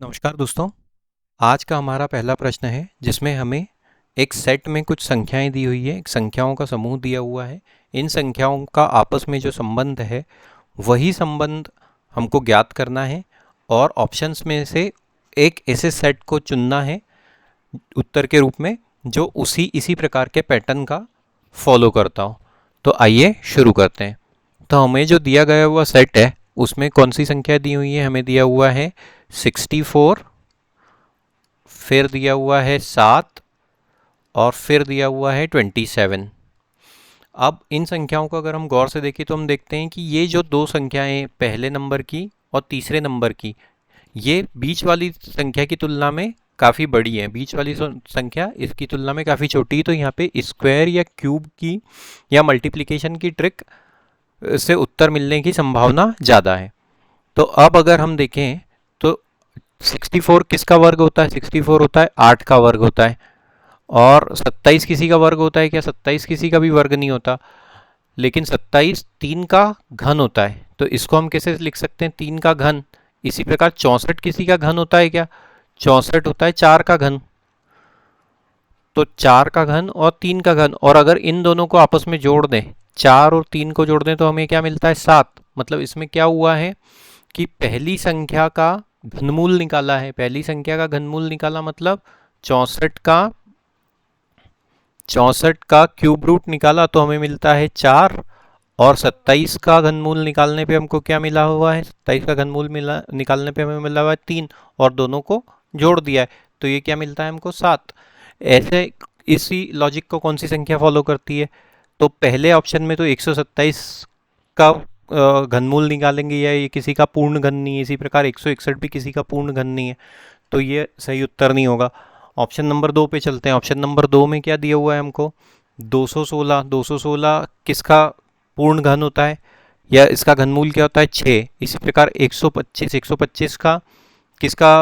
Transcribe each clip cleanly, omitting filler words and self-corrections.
नमस्कार दोस्तों। आज का हमारा पहला प्रश्न है जिसमें हमें एक सेट में कुछ संख्याएं दी हुई है, एक संख्याओं का समूह दिया हुआ है। इन संख्याओं का आपस में जो संबंध है वही संबंध हमको ज्ञात करना है और ऑप्शंस में से एक ऐसे सेट को चुनना है उत्तर के रूप में जो इसी प्रकार के पैटर्न का फॉलो करता हो। तो आइए शुरू करते हैं। तो हमें जो दिया गया हुआ सेट है उसमें कौन सी संख्या दी हुई है? हमें दिया हुआ है 64, फिर दिया हुआ है 7 और फिर दिया हुआ है 27। अब इन संख्याओं को अगर हम गौर से देखें तो हम देखते हैं कि ये जो दो संख्याएं पहले नंबर की और तीसरे नंबर की, ये बीच वाली संख्या की तुलना में काफ़ी बड़ी है। बीच वाली संख्या इसकी तुलना में काफ़ी छोटी है। तो यहाँ पे स्क्वायर या क्यूब की या मल्टीप्लिकेशन की ट्रिक से उत्तर मिलने की संभावना ज़्यादा है। तो अब अगर हम देखें तो 64 किसका वर्ग होता है? 64 होता है 8 का वर्ग होता है। और 27 किसी का वर्ग होता है क्या? 27 किसी का भी वर्ग नहीं होता, लेकिन 27 3 का घन होता है। तो इसको हम कैसे लिख सकते हैं? 3 का घन। इसी प्रकार 64 किसी का घन होता है क्या? 64 होता है 4 का घन। तो 4 का घन और 3 का घन, और अगर इन दोनों को आपस में जोड़ दें, 4 और 3 को जोड़ दें तो हमें क्या मिलता है? 7। मतलब इसमें क्या हुआ है कि पहली संख्या का घनमूल निकाला है। पहली संख्या का घनमूल निकाला मतलब 64 का क्यूब रूट निकाला तो हमें मिलता है 4। और 27 का घनमूल निकालने पे हमको क्या मिला हुआ है? 27 का घनमूल मिला निकालने पे हमें मिला हुआ है 3, और दोनों को जोड़ दिया है तो ये क्या मिलता है हमको? 7। ऐसे इसी लॉजिक को कौन सी संख्या फॉलो करती है? तो पहले ऑप्शन में तो 127 का घनमूल निकालेंगे, या ये किसी का पूर्ण घन नहीं है। इसी प्रकार 161 भी किसी का पूर्ण घन नहीं है, तो ये सही उत्तर नहीं होगा। ऑप्शन नंबर 2 पे चलते हैं। ऑप्शन नंबर 2 में क्या दिया हुआ है हमको? 216। 216 किसका पूर्ण घन होता है, या इसका घनमूल क्या होता है? 6। इसी प्रकार 125, 125 का किसका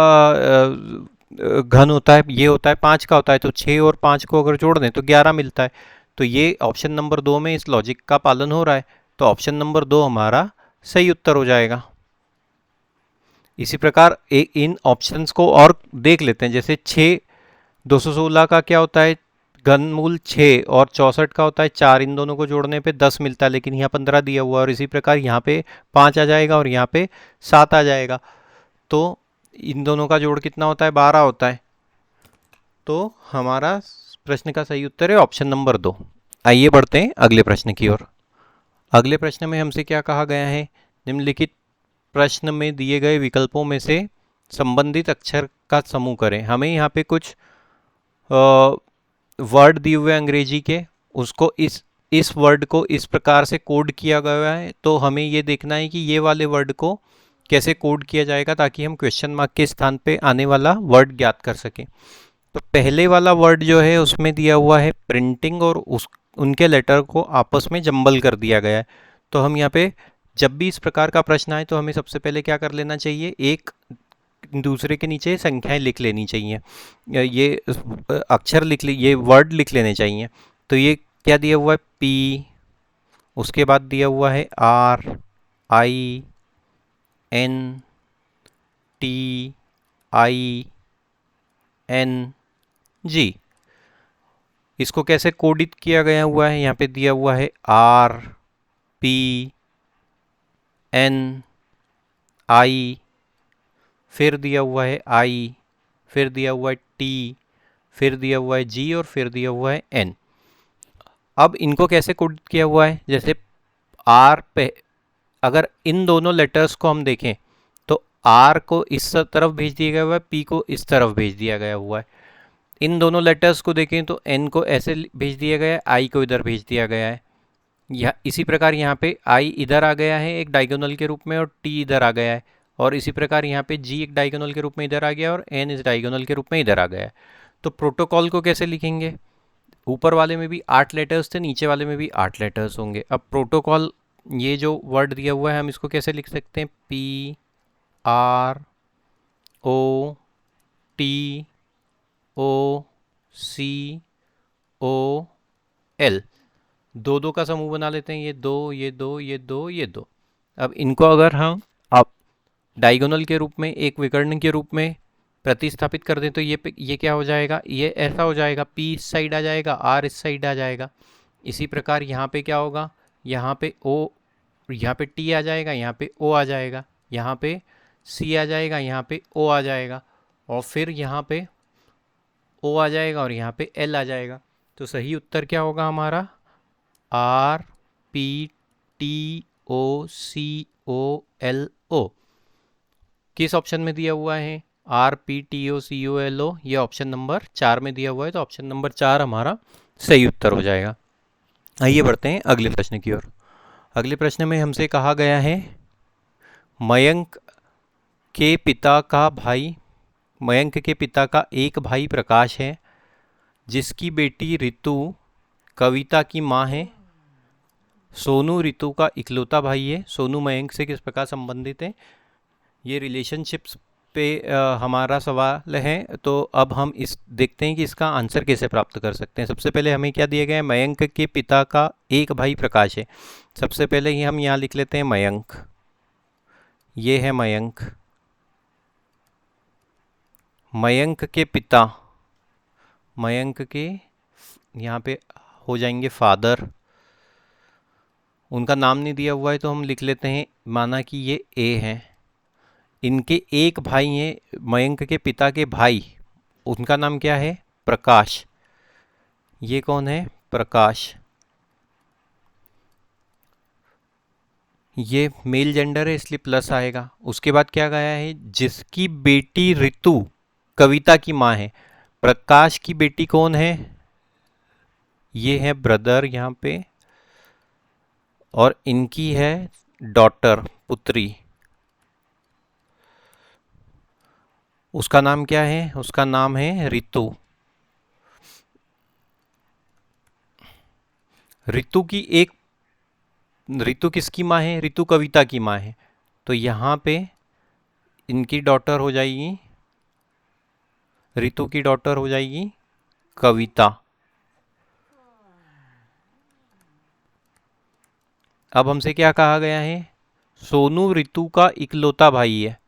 घन होता है? ये होता है 5 का होता है। तो 6 और 5 को अगर जोड़ दें तो 11 मिलता है। तो ये ऑप्शन नंबर 2 में इस लॉजिक का पालन हो रहा है। तो ऑप्शन नंबर 2 हमारा सही उत्तर हो जाएगा। इसी प्रकार इन ऑप्शंस को और देख लेते हैं। जैसे 6, 216 का क्या होता है? घनमूल 6, और 64 का होता है 4। इन दोनों को जोड़ने पे 10 मिलता है, लेकिन यहाँ 15 दिया हुआ है। और इसी प्रकार यहाँ पे 5 आ जाएगा और यहाँ पे 7 आ जाएगा। तो इन दोनों का जोड़ कितना होता है? 12 होता है। तो हमारा प्रश्न का सही उत्तर है ऑप्शन नंबर 2। आइए बढ़ते हैं अगले प्रश्न की ओर। अगले प्रश्न में हमसे क्या कहा गया है? निम्नलिखित प्रश्न में दिए गए विकल्पों में से संबंधित अक्षर का समूह करें। हमें यहाँ पे कुछ वर्ड दिए हुए अंग्रेजी के, उसको इस वर्ड को इस प्रकार से कोड किया गया है। तो हमें ये देखना है कि ये वाले वर्ड को कैसे कोड किया जाएगा ताकि हम क्वेश्चन मार्क के स्थान पे आने वाला वर्ड ज्ञात कर सकें। तो पहले वाला वर्ड जो है उसमें दिया हुआ है प्रिंटिंग, और उनके लेटर को आपस में जंबल कर दिया गया है। तो हम यहाँ पे जब भी इस प्रकार का प्रश्न आए तो हमें सबसे पहले क्या कर लेना चाहिए? एक दूसरे के नीचे संख्याएं लिख लेनी चाहिए, ये अक्षर ये वर्ड लिख लेने चाहिए। तो ये क्या दिया हुआ है? पी, उसके बाद दिया हुआ है R, I, N, T, I, N, G. इसको कैसे कोडित किया गया हुआ है? यहाँ पे दिया हुआ है आर, पी, एन, आई, फिर दिया हुआ है आई, फिर दिया हुआ है टी, फिर दिया हुआ है जी, और फिर दिया हुआ है एन। अब इनको कैसे कोडित किया हुआ है? जैसे आर पे अगर इन दोनों लेटर्स को हम देखें तो आर को इस तरफ भेज दिया गया हुआ है, पी को इस तरफ भेज दिया गया हुआ है। इन दोनों लेटर्स को देखें तो एन को ऐसे भेज दिया गया है, आई को इधर भेज दिया गया है। यह इसी प्रकार यहाँ पे आई इधर आ गया है एक डायगोनल के रूप में, और टी इधर आ गया है। और इसी प्रकार यहाँ पे जी एक डायगोनल के रूप में इधर आ गया, और एन इस डायगोनल के रूप में इधर आ गया है। तो प्रोटोकॉल को कैसे लिखेंगे? ऊपर वाले में भी 8 लेटर्स थे, नीचे वाले में भी 8 लेटर्स होंगे। अब प्रोटोकॉल, ये जो वर्ड दिया हुआ है हम इसको कैसे लिख सकते हैं? P, R, O, T, O, C, O, L. दो दो का समूह बना लेते हैं। ये दो, ये दो, ये दो, ये दो। अब इनको अगर हम अब डायगोनल के रूप में, एक विकर्ण के रूप में प्रतिस्थापित कर दें तो ये क्या हो जाएगा, ये ऐसा हो जाएगा, P इस साइड आ जाएगा, R इस साइड आ जाएगा। इसी प्रकार यहाँ पे क्या होगा, यहाँ पे O, यहाँ पे T आ जाएगा, यहाँ पे O आ जाएगा, यहाँ पे C आ जाएगा, यहाँ पे O आ जाएगा, और फिर यहाँ पे O आ जाएगा और यहाँ पे L आ जाएगा। तो सही उत्तर क्या होगा हमारा, R P T O C O L O। किस ऑप्शन में दिया हुआ है, RPTOCOLO, ये ऑप्शन नंबर 4 में दिया हुआ है, तो ऑप्शन नंबर 4 हमारा सही उत्तर हो जाएगा। आइए बढ़ते हैं अगले प्रश्न की ओर। अगले प्रश्न में हमसे कहा गया है, मयंक के पिता का एक भाई प्रकाश है, जिसकी बेटी ऋतु कविता की माँ है। सोनू ऋतु का इकलौता भाई है। सोनू मयंक से किस प्रकार संबंधित है, ये रिलेशनशिप्स पे हमारा सवाल है। तो अब हम इस देखते हैं कि इसका आंसर कैसे प्राप्त कर सकते हैं। सबसे पहले हमें क्या दिया गया है, मयंक के पिता का एक भाई प्रकाश है। सबसे पहले ही हम यहाँ लिख लेते हैं मयंक, ये है मयंक। मयंक के पिता, मयंक के यहाँ पे हो जाएंगे फादर, उनका नाम नहीं दिया हुआ है तो हम लिख लेते हैं, माना कि ये ए हैं। इनके एक भाई हैं, मयंक के पिता के भाई, उनका नाम क्या है, प्रकाश। ये कौन है, प्रकाश। ये मेल जेंडर है इसलिए प्लस आएगा। उसके बाद क्या गया है, जिसकी बेटी ऋतु कविता की माँ है। प्रकाश की बेटी कौन है, ये है ब्रदर यहाँ पे, और इनकी है डॉटर, पुत्री। उसका नाम क्या है, उसका नाम है ऋतु। ऋतु किसकी माँ है, ऋतु कविता की माँ है। तो यहाँ पे इनकी डॉटर हो जाएगी, ऋतु की डॉटर हो जाएगी कविता। अब हमसे क्या कहा गया है, सोनू ऋतु का इकलौता भाई है।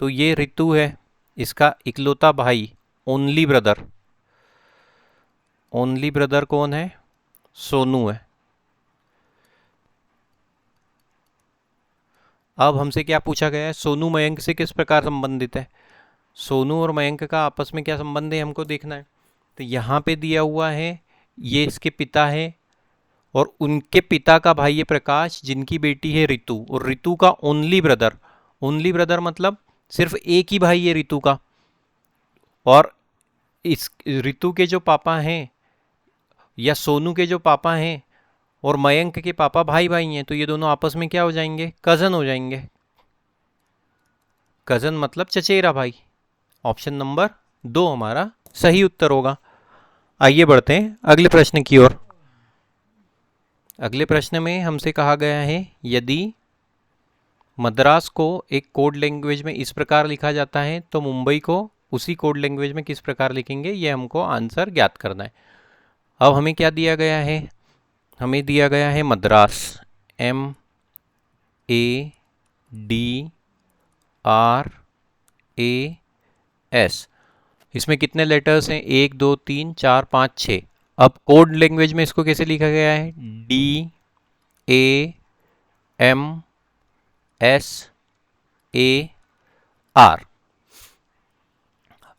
तो ये ऋतु है, इसका इकलौता भाई, ओनली ब्रदर। ओनली ब्रदर कौन है, सोनू है। अब हमसे क्या पूछा गया है, सोनू मयंक से किस प्रकार संबंधित है। सोनू और मयंक का आपस में क्या संबंध है हमको देखना है। तो यहाँ पे दिया हुआ है, ये इसके पिता है और उनके पिता का भाई है प्रकाश, जिनकी बेटी है ऋतु, और ऋतु का ओनली ब्रदर। ओनली ब्रदर मतलब सिर्फ एक ही भाई है ऋतु का, और इस ऋतु के जो पापा हैं या सोनू के जो पापा हैं और मयंक के पापा भाई भाई हैं, तो ये दोनों आपस में क्या हो जाएंगे, कज़न हो जाएंगे। कज़न मतलब चचेरा भाई। ऑप्शन नंबर 2 हमारा सही उत्तर होगा। आइए बढ़ते हैं अगले प्रश्न की ओर। अगले प्रश्न में हमसे कहा गया है, यदि मद्रास को एक कोड लैंग्वेज में इस प्रकार लिखा जाता है तो मुंबई को उसी कोड लैंग्वेज में किस प्रकार लिखेंगे, ये हमको आंसर ज्ञात करना है। अब हमें क्या दिया गया है, हमें दिया गया है मद्रास, MADRAS। इसमें कितने लेटर्स हैं, 1 2 3 4 5 6। अब कोड लैंग्वेज में इसको कैसे लिखा गया है, DAMSAR।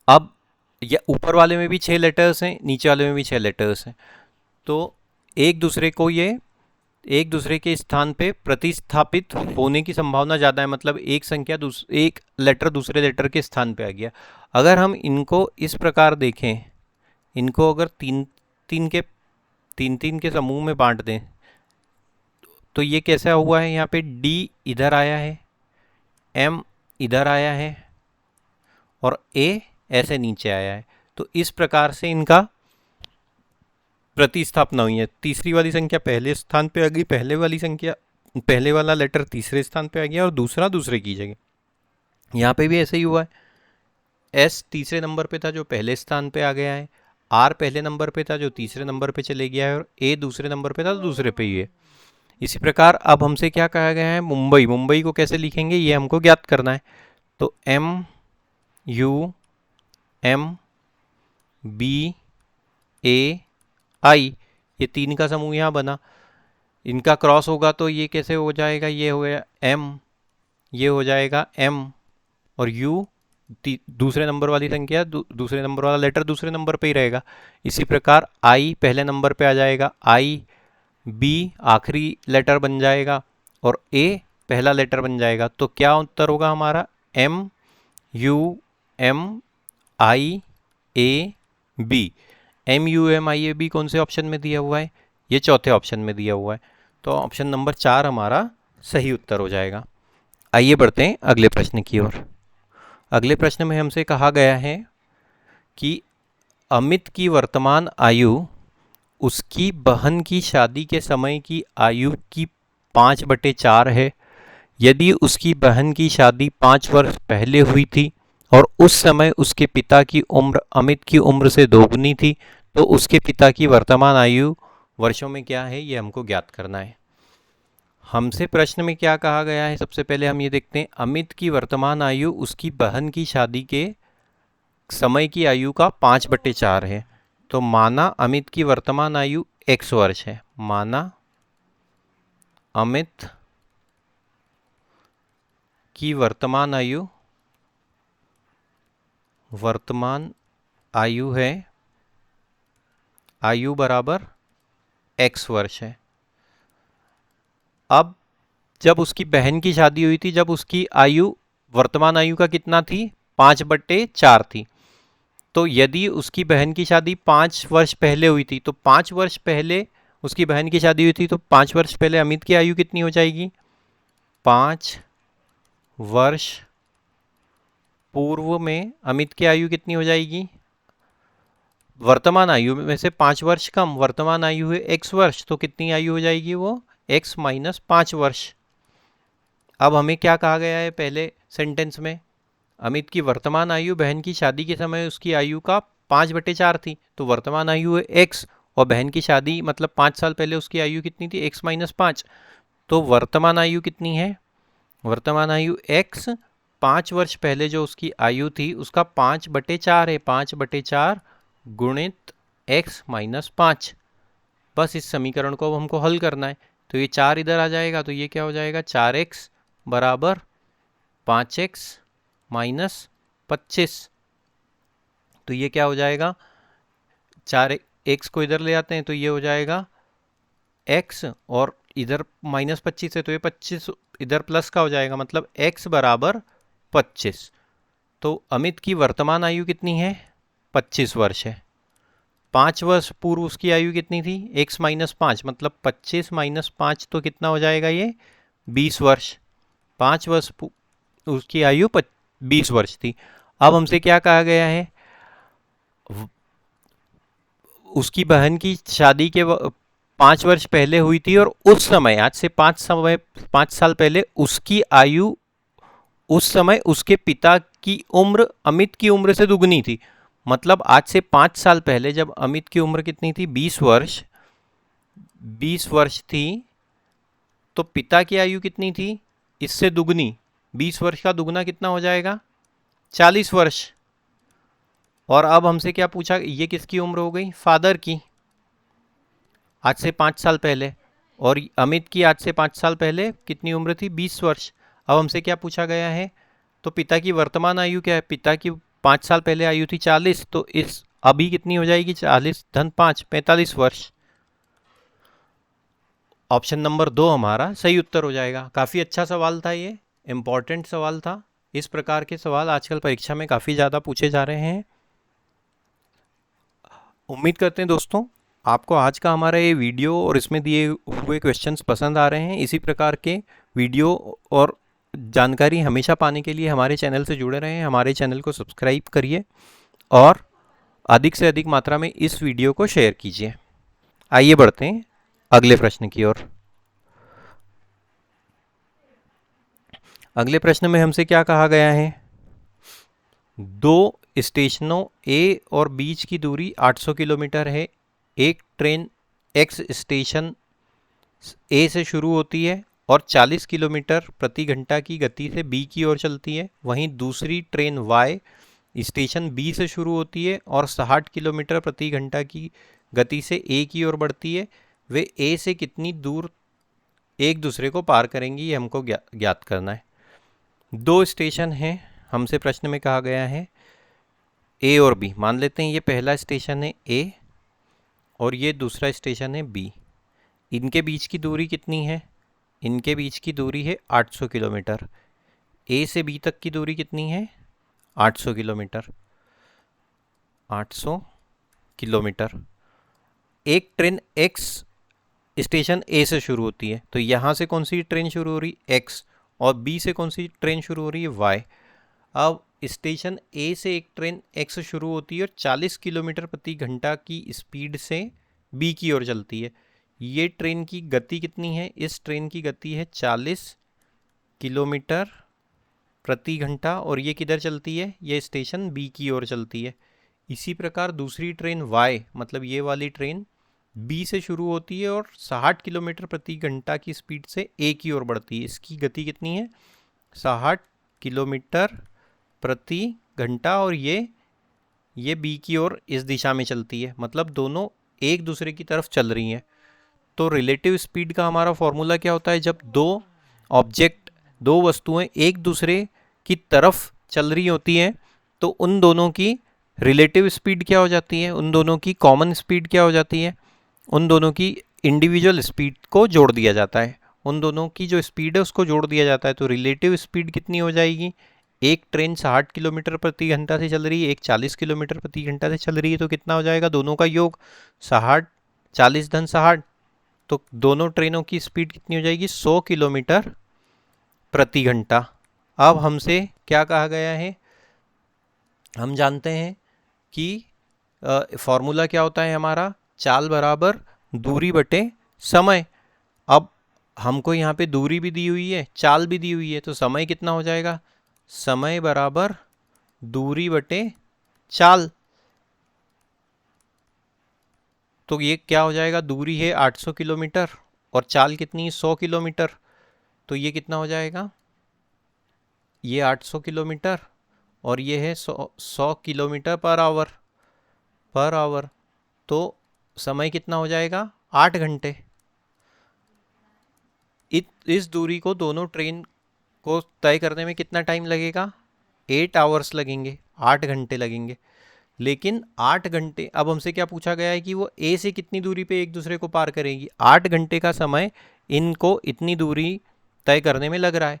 अब या ऊपर वाले में भी 6 लेटर्स हैं, नीचे वाले में भी 6 लेटर्स हैं, तो एक दूसरे के स्थान पे प्रतिस्थापित होने की संभावना ज़्यादा है। मतलब एक लेटर दूसरे लेटर के स्थान पे आ गया। अगर हम इनको इस प्रकार देखें, इनको अगर तीन तीन के समूह में बांट दें तो ये कैसा हुआ है, यहाँ पे D इधर आया है, M इधर आया है और A ऐसे नीचे आया है। तो इस प्रकार से इनका प्रतिस्थापना हुई है। तीसरी वाली संख्या पहले स्थान पे आ गई, पहले वाला लेटर तीसरे स्थान पे आ गया और दूसरा दूसरे की जगह। यहाँ पे भी ऐसे ही हुआ है, S तीसरे नंबर पे था जो पहले स्थान पे आ गया है, R पहले नंबर पे था जो तीसरे नंबर पे चले गया है, और A दूसरे नंबर पे था तो दूसरे पे ही है। इसी प्रकार अब हमसे क्या कहा गया है, मुंबई को कैसे लिखेंगे ये हमको ज्ञात करना है। तो MUMBAI एम बी ए आई, ये 3 का समूह यहाँ बना। इनका क्रॉस होगा तो ये कैसे हो जाएगा, ये हो गया एम, ये हो जाएगा एम, और यू दूसरे नंबर वाली संख्या दूसरे नंबर वाला लेटर दूसरे नंबर पे ही रहेगा। इसी प्रकार आई पहले नंबर पे आ जाएगा, आई बी आखिरी लेटर बन जाएगा और ए पहला लेटर बन जाएगा। तो क्या उत्तर होगा हमारा, M U M I A B. M U M I A B कौन से ऑप्शन में दिया हुआ है, ये चौथे ऑप्शन में दिया हुआ है। तो ऑप्शन नंबर 4 हमारा सही उत्तर हो जाएगा। आइए बढ़ते हैं अगले प्रश्न की ओर। अगले प्रश्न में हमसे कहा गया है कि अमित की वर्तमान आयु उसकी बहन की शादी के समय की आयु की 5/4 है। यदि उसकी बहन की शादी 5 वर्ष पहले हुई थी और उस समय उसके पिता की उम्र अमित की उम्र से दोगुनी थी, तो उसके पिता की वर्तमान आयु वर्षों में क्या है, ये हमको ज्ञात करना है। हमसे प्रश्न में क्या कहा गया है, सबसे पहले हम ये देखते हैं। अमित की वर्तमान आयु उसकी बहन की शादी के समय की आयु का 5/4 है। तो माना अमित की वर्तमान आयु x वर्ष है, माना अमित की वर्तमान आयु है, आयु बराबर x वर्ष है। अब जब उसकी बहन की शादी हुई थी, जब उसकी आयु वर्तमान आयु का कितना थी, 5/4 थी। तो यदि उसकी बहन की शादी 5 वर्ष पहले हुई थी, तो 5 वर्ष पहले उसकी बहन की शादी हुई थी, तो 5 वर्ष पहले अमित की आयु कितनी हो जाएगी, 5 वर्ष पूर्व में अमित की आयु कितनी हो जाएगी, वर्तमान आयु में से 5 वर्ष कम, वर्तमान आयु है x वर्ष, तो कितनी आयु हो जाएगी वो x - 5 वर्ष। अब हमें क्या कहा गया है पहले सेंटेंस में, अमित की वर्तमान आयु बहन की शादी के समय उसकी आयु का 5/4 थी, तो वर्तमान आयु है x, और बहन की शादी मतलब 5 साल पहले उसकी आयु कितनी थी, x - 5। तो वर्तमान आयु कितनी है, वर्तमान आयु x, 5 वर्ष पहले जो उसकी आयु थी उसका 5/4 है, 5/4 गुणित x - 5। बस इस समीकरण को हमको हल करना है। तो ये 4 इधर आ जाएगा, तो ये क्या हो जाएगा, 4x बराबर 5x - 25। तो ये क्या हो जाएगा, 4x को इधर ले आते हैं तो ये हो जाएगा x, और इधर -25 है तो ये 25 इधर प्लस का हो जाएगा, मतलब x बराबर 25। तो अमित की वर्तमान आयु कितनी है, 25 वर्ष है। 5 वर्ष पूर्व उसकी आयु कितनी थी, x - 5, मतलब 25 - 5 तो कितना हो जाएगा ये 20 वर्ष। 5 वर्ष उसकी आयु 20 वर्ष थी। अब हमसे क्या कहा गया है, उसकी बहन की शादी के 5 वर्ष पहले हुई थी और उस समय, आज से 5 साल पहले उसकी आयु, उस समय उसके पिता की उम्र अमित की उम्र से दुगनी थी। मतलब आज से 5 साल पहले जब अमित की उम्र कितनी थी, 20 वर्ष थी, तो पिता की आयु कितनी थी, इससे दुगनी, 20 वर्ष का दुगना कितना हो जाएगा, 40 वर्ष। और अब हमसे क्या पूछा, ये किसकी उम्र हो गई, फादर की, आज से 5 साल पहले, और अमित की आज से 5 साल पहले कितनी उम्र थी, 20 वर्ष। अब हमसे क्या पूछा गया है, तो पिता की वर्तमान आयु क्या है, पिता की 5 साल पहले आयु थी 40, तो इस अभी कितनी हो जाएगी, 40 + 5 45 वर्ष। ऑप्शन नंबर 2 हमारा सही उत्तर हो जाएगा। काफ़ी अच्छा सवाल था, ये इम्पॉर्टेंट सवाल था। इस प्रकार के सवाल आजकल परीक्षा में काफ़ी ज़्यादा पूछे जा रहे हैं। उम्मीद करते हैं दोस्तों आपको आज का हमारा ये वीडियो और इसमें दिए हुए क्वेश्चंस पसंद आ रहे हैं। इसी प्रकार के वीडियो और जानकारी हमेशा पाने के लिए हमारे चैनल से जुड़े रहें, हमारे चैनल को सब्सक्राइब करिए और अधिक से अधिक मात्रा में इस वीडियो को शेयर कीजिए। आइए बढ़ते हैं अगले प्रश्न की ओर। अगले प्रश्न में हमसे क्या कहा गया है, 2 स्टेशनों ए और बीच की दूरी 800 किलोमीटर है। एक ट्रेन एक्स स्टेशन ए से शुरू होती है और 40 किलोमीटर प्रति घंटा की गति से बी की ओर चलती है। वहीं दूसरी ट्रेन वाई स्टेशन बी से शुरू होती है और 60 किलोमीटर प्रति घंटा की गति से ए की ओर बढ़ती है, वे ए से कितनी दूर एक दूसरे को पार करेंगी, ये हमको ज्ञात करना है। दो स्टेशन हैं, हमसे प्रश्न में कहा गया है ए और बी। मान लेते हैं ये पहला स्टेशन है ए और ये दूसरा स्टेशन है बी। इनके बीच की दूरी कितनी है? इनके बीच की दूरी है 800 किलोमीटर। ए से बी तक की दूरी कितनी है? 800 किलोमीटर। 800 किलोमीटर। एक ट्रेन एक्स स्टेशन ए से शुरू होती है, तो यहाँ से कौन सी ट्रेन शुरू हो रही है? एक्स। और बी से कौन सी ट्रेन शुरू हो रही है? वाई। अब स्टेशन ए से एक ट्रेन एक्स शुरू होती है और 40 किलोमीटर प्रति घंटा की स्पीड से बी की ओर चलती है। ये ट्रेन की गति कितनी है? इस ट्रेन की गति है 40 किलोमीटर प्रति घंटा और ये किधर चलती है? ये स्टेशन बी की ओर चलती है। इसी प्रकार दूसरी ट्रेन वाई, मतलब ये वाली ट्रेन बी से शुरू होती है और 60 किलोमीटर प्रति घंटा की स्पीड से ए की ओर बढ़ती है। इसकी गति कितनी है? 60 किलोमीटर प्रति घंटा और ये बी की ओर इस दिशा में चलती है, मतलब दोनों एक दूसरे की तरफ चल रही हैं। तो रिलेटिव स्पीड का हमारा फॉर्मूला क्या होता है? जब दो वस्तुएं एक दूसरे की तरफ चल रही होती हैं तो उन दोनों की रिलेटिव स्पीड क्या हो जाती है? उन दोनों की कॉमन स्पीड क्या हो जाती है? उन दोनों की इंडिविजुअल स्पीड को जोड़ दिया जाता है। उन दोनों की जो स्पीड है उसको जोड़ दिया जाता है। तो रिलेटिव स्पीड कितनी हो जाएगी? एक ट्रेन 60 किलोमीटर प्रति घंटा से चल रही है, एक 40 किलोमीटर प्रति घंटा से चल रही है, तो कितना हो जाएगा? दोनों का योग 60, 40 धन 60, तो दोनों ट्रेनों की स्पीड कितनी हो जाएगी? 100 किलोमीटर प्रति घंटा। अब हमसे क्या कहा गया है? हम जानते हैं कि फॉर्मूला क्या होता है हमारा? चाल बराबर दूरी बटे समय। अब हमको यहाँ पे दूरी भी दी हुई है, चाल भी दी हुई है, तो समय कितना हो जाएगा? समय बराबर दूरी बटे चाल। तो ये क्या हो जाएगा? दूरी है 800 किलोमीटर और चाल कितनी है? 100 किलोमीटर। तो ये कितना हो जाएगा? ये 800 किलोमीटर और ये है 100 किलोमीटर पर आवर। तो समय कितना हो जाएगा? 8 घंटे। इस दूरी को दोनों ट्रेन को तय करने में कितना टाइम लगेगा? 8 आवर्स लगेंगे, 8 घंटे लगेंगे। लेकिन 8 घंटे, अब हमसे क्या पूछा गया है कि वो ए से कितनी दूरी पे एक दूसरे को पार करेंगी। 8 घंटे का समय इनको इतनी दूरी तय करने में लग रहा है।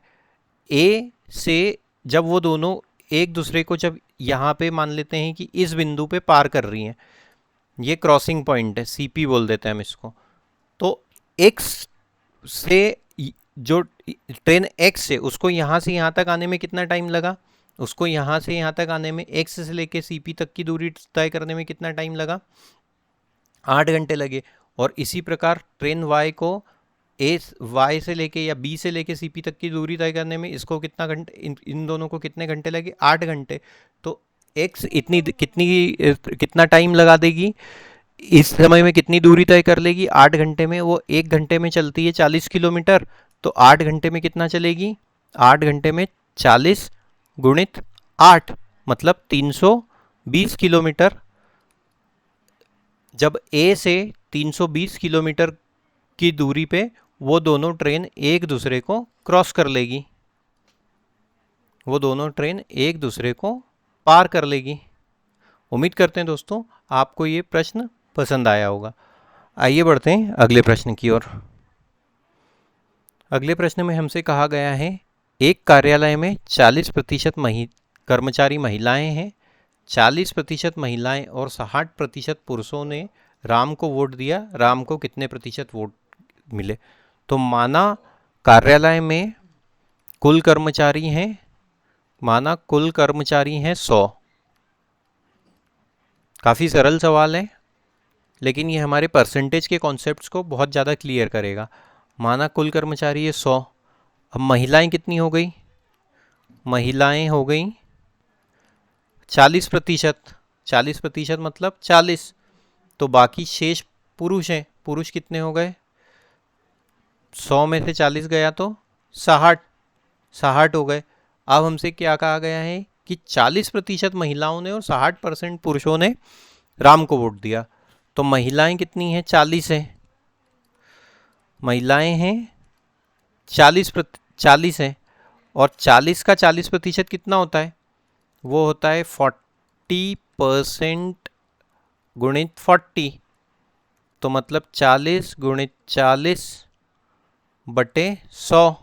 ए से जब वो दोनों एक दूसरे को जब यहाँ पे मान लेते हैं कि इस बिंदु पे पार कर रही हैं, ये क्रॉसिंग पॉइंट है, सीपी बोल देते हैं हम इसको। तो एक्स से जो ट्रेन एक्स से उसको यहाँ से यहाँ तक आने में कितना टाइम लगा? उसको यहाँ से यहाँ तक आने में एक्स से लेके सीपी तक की दूरी तय करने में कितना टाइम लगा? 8 घंटे लगे। और इसी प्रकार ट्रेन वाई को वाई से लेके या बी से लेके सीपी तक की दूरी तय करने में इसको कितना घंटे, इन दोनों को कितने घंटे लगे? 8 घंटे। तो एक्स कितना टाइम लगा देगी? इस समय में कितनी दूरी तय कर लेगी? 8 घंटे में। वो 1 घंटे में चलती है 40 किलोमीटर, तो 8 घंटे में कितना चलेगी? 8 घंटे में 40 गुणित 8 मतलब 320 किलोमीटर। जब ए से 320 किलोमीटर की दूरी पे वो दोनों ट्रेन एक दूसरे को क्रॉस कर लेगी, वो दोनों ट्रेन एक दूसरे को पार कर लेगी। उम्मीद करते हैं दोस्तों आपको ये प्रश्न पसंद आया होगा। आइए बढ़ते हैं अगले प्रश्न की ओर। अगले प्रश्न में हमसे कहा गया है एक कार्यालय में 40% कर्मचारी महिलाएं हैं, 40% महिलाएं और 60% पुरुषों ने राम को वोट दिया। राम को कितने प्रतिशत वोट मिले? तो माना कार्यालय में कुल कर्मचारी हैं, माना कुल कर्मचारी हैं 100। काफ़ी सरल सवाल है लेकिन ये हमारे परसेंटेज के कॉन्सेप्ट्स को बहुत ज़्यादा क्लियर करेगा। माना कुल कर्मचारी है 100। अब महिलाएं कितनी हो गई? महिलाएं हो गई 40%। 40% मतलब 40। तो बाकी शेष पुरुष हैं। पुरुष कितने हो गए? 100 में से 40 गया तो 60 हो गए। अब हमसे क्या कहा गया है कि 40% महिलाओं ने और 60% पुरुषों ने राम को वोट दिया। तो महिलाएं कितनी हैं? 40 है। महिलाएं हैं 40 है, और 40 का 40% कितना होता है? वो होता है 40% गुणित 40। तो मतलब 40 गुणित 40 बटे 100।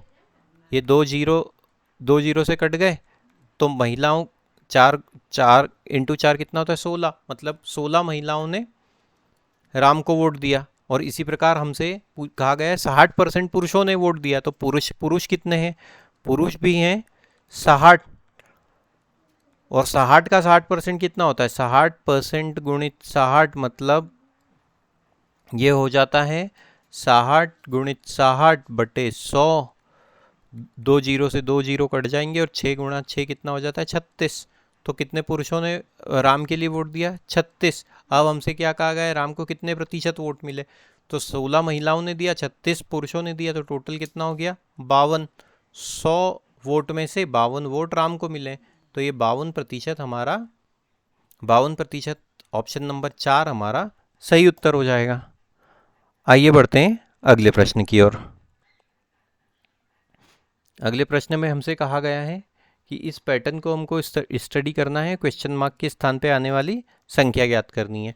ये दो जीरो से कट गए। तो महिलाओं 4 कितना होता है? 16। मतलब 16 महिलाओं ने राम को वोट दिया। और इसी प्रकार हमसे कहा गया है 60% पुरुषों ने वोट दिया। तो पुरुष कितने हैं? पुरुष भी हैं 60। और 60 का 60% कितना होता है? 60% गुणित 60 मतलब ये हो जाता है 60 गुणित 60 बटे 100। दो जीरो से दो जीरो कट जाएंगे और 6 गुणा 6 कितना हो जाता है? 36। तो कितने पुरुषों ने राम के लिए वोट दिया? 36। अब हमसे क्या कहा गया है? राम को कितने प्रतिशत वोट मिले? तो 16 महिलाओं ने दिया, 36 पुरुषों ने दिया, तो टोटल कितना हो गया? 52। 100 वोट में से 52 वोट राम को मिले। तो ये 52% हमारा 52% ऑप्शन नंबर 4 हमारा सही उत्तर हो जाएगा। आइए बढ़ते हैं अगले प्रश्न की ओर। अगले प्रश्न में हमसे कहा गया है कि इस पैटर्न को हमको स्टडी करना है, क्वेश्चन मार्क के स्थान पे आने वाली संख्या ज्ञात करनी है।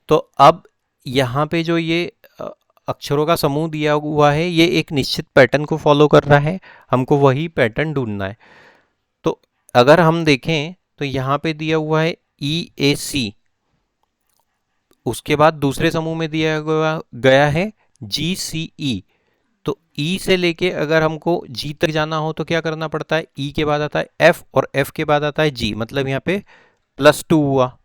तो अब यहाँ पे जो ये अक्षरों का समूह दिया हुआ है, ये एक निश्चित पैटर्न को फॉलो कर रहा है, हमको वही पैटर्न ढूंढना है। तो अगर हम देखें तो यहाँ पे दिया हुआ है EAC, उसके बाद दूसरे समूह में दिया गया है GCE। तो E से लेके अगर हमको G तक जाना हो तो क्या करना पड़ता है? E के बाद आता है F और F के बाद आता है G, मतलब यहाँ पे +2 हुआ।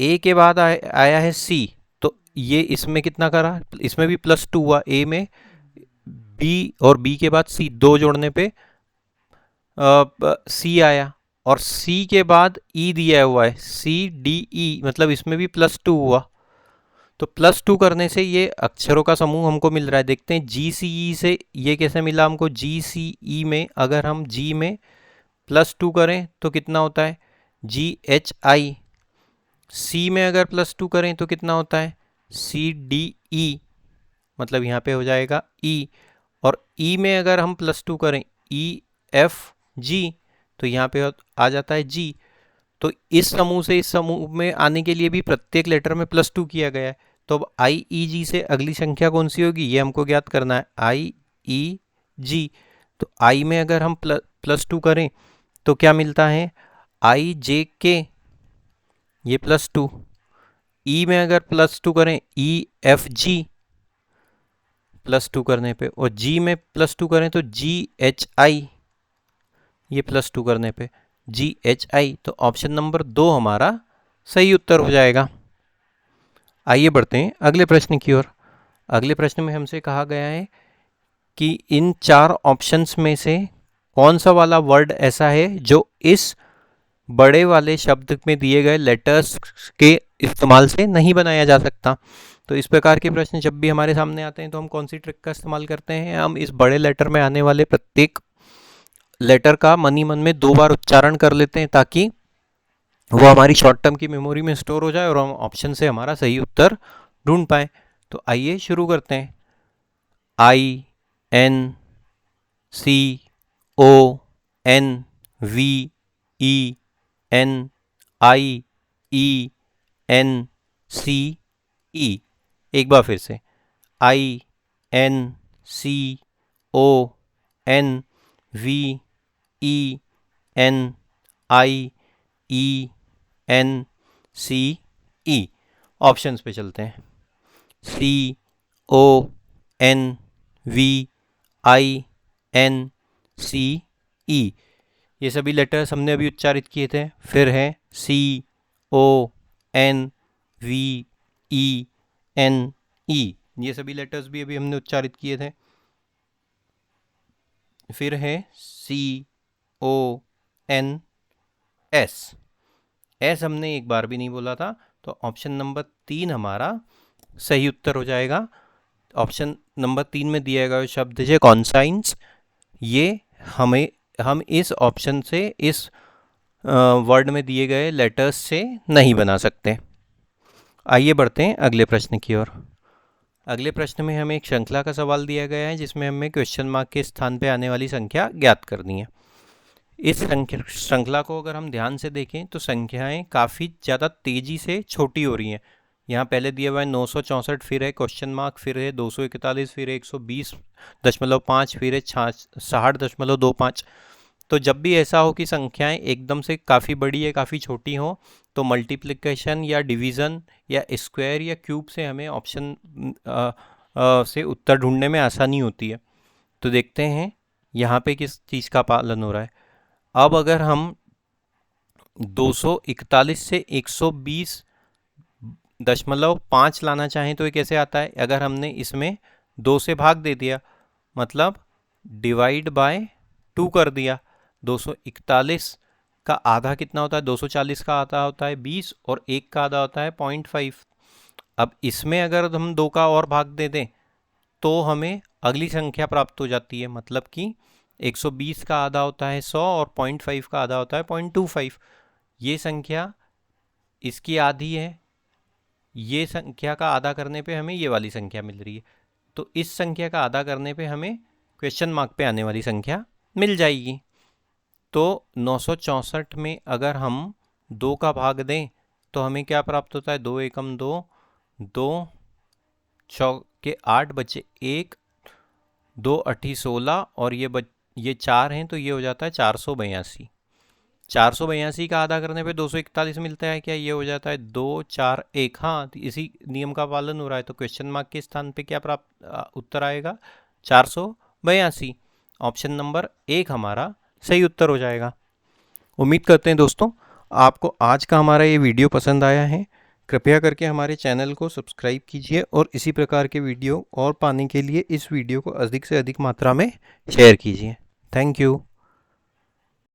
A के बाद आया है C, तो ये इसमें कितना करा? इसमें भी +2 हुआ। A में B और B के बाद C, दो जोड़ने पे C आया। और C के बाद E दिया हुआ है, CDE, मतलब इसमें भी +2 हुआ। तो +2 करने से ये अक्षरों का समूह हमको मिल रहा है। देखते हैं GCE से ये कैसे मिला हमको। GCE में अगर हम G में +2 करें तो कितना होता है? GHI। C में अगर +2 करें तो कितना होता है? CDE, मतलब यहाँ पे हो जाएगा E। और E में अगर हम +2 करें EFG, तो यहाँ पे आ जाता है G। तो इस समूह से इस समूह में आने के लिए भी प्रत्येक लेटर में +2 किया गया है। तो अब IEG से अगली संख्या कौन सी होगी, ये हमको ज्ञात करना है। IEG, तो I में अगर हम +2 करें तो क्या मिलता है? IJK, ये +2। E में अगर +2 करें EFG +2 करने पे, और G में +2 करें तो GHI, ये +2 करने पे GHI। तो ऑप्शन नंबर 2 हमारा सही उत्तर हो जाएगा। आइए बढ़ते हैं अगले प्रश्न की ओर। अगले प्रश्न में हमसे कहा गया है कि इन 4 ऑप्शंस में से कौन सा वाला वर्ड ऐसा है जो इस बड़े वाले शब्द में दिए गए लेटर्स के इस्तेमाल से नहीं बनाया जा सकता। तो इस प्रकार के प्रश्न जब भी हमारे सामने आते हैं तो हम कौन सी ट्रिक का इस्तेमाल करते हैं? हम इस बड़े लेटर में आने वाले प्रत्येक लेटर का मन ही मन में 2 बार उच्चारण कर लेते हैं, ताकि वो हमारी शॉर्ट टर्म की मेमोरी में स्टोर हो जाए और हम ऑप्शन से हमारा सही उत्तर ढूंढ पाए। तो आइए शुरू करते हैं। INCONVENIENCE, एक बार फिर से INCONVENIENCE। ऑप्शंस पे चलते हैं। CONVINCE, ये सभी लेटर्स हमने अभी उच्चारित किए थे। फिर है CONVENE, ये सभी लेटर्स भी अभी हमने उच्चारित किए थे। फिर है CONS हमने एक बार भी नहीं बोला था। तो ऑप्शन नंबर 3 हमारा सही उत्तर हो जाएगा। ऑप्शन नंबर 3 में दिया गया शब्द है कॉन्साइंस। ये हम इस ऑप्शन से इस वर्ड में दिए गए लेटर्स से नहीं बना सकते। आइए बढ़ते हैं अगले प्रश्न की ओर। अगले प्रश्न में हमें एक श्रृंखला का सवाल दिया गया है जिसमें हमें क्वेश्चन मार्क के स्थान पे आने वाली संख्या ज्ञात करनी है। इस श्रृंखला को अगर हम ध्यान से देखें तो संख्याएं काफ़ी ज़्यादा तेज़ी से छोटी हो रही हैं। यहाँ पहले दिया हुआ है 964, फिर है क्वेश्चन मार्क, फिर है 241, फिर है 120.5, फिर है 60.25। तो जब भी ऐसा हो कि संख्याएं एकदम से काफ़ी बड़ी या काफ़ी छोटी हों तो मल्टीप्लिकेशन या डिवीज़न या स्क्वायर या क्यूब से हमें ऑप्शन से उत्तर ढूंढने में आसानी होती है। तो देखते हैं यहाँ पे किस चीज़ का पालन हो रहा है। अब अगर हम 241 से 120.5 लाना चाहें तो ये कैसे आता है? अगर हमने इसमें 2 से भाग दे दिया, मतलब डिवाइड बाय 2 कर दिया। 241 का आधा कितना होता है? 240 का आधा होता है 20 और 1 का आधा होता है 0.5। अब इसमें अगर हम 2 का और भाग दे दें तो हमें अगली संख्या प्राप्त हो जाती है, मतलब कि 120 का आधा होता है 100 और 0.5 का आधा होता है 0.25। ये संख्या इसकी आधी है, ये संख्या का आधा करने पे हमें ये वाली संख्या मिल रही है। तो इस संख्या का आधा करने पे हमें क्वेश्चन मार्क पे आने वाली संख्या मिल जाएगी। तो 964 में अगर हम 2 का भाग दें तो हमें क्या प्राप्त होता है? 2 एकम 2, 2 चौके 8 बचे 1, 2 अठी 16 और ये 4 हैं तो ये हो जाता है 482। 482 का आधा करने पे 241 मिलता है क्या? ये हो जाता है 2 4 1। हाँ, इसी नियम का पालन हो रहा है। तो क्वेश्चन मार्क के स्थान पे क्या प्राप्त उत्तर आएगा? 482। ऑप्शन नंबर 1 हमारा सही उत्तर हो जाएगा। उम्मीद करते हैं दोस्तों आपको आज का हमारा ये वीडियो पसंद आया है। कृपया करके हमारे चैनल को सब्सक्राइब कीजिए और इसी प्रकार के वीडियो और पाने के लिए इस वीडियो को अधिक से अधिक मात्रा में शेयर कीजिए। Thank you.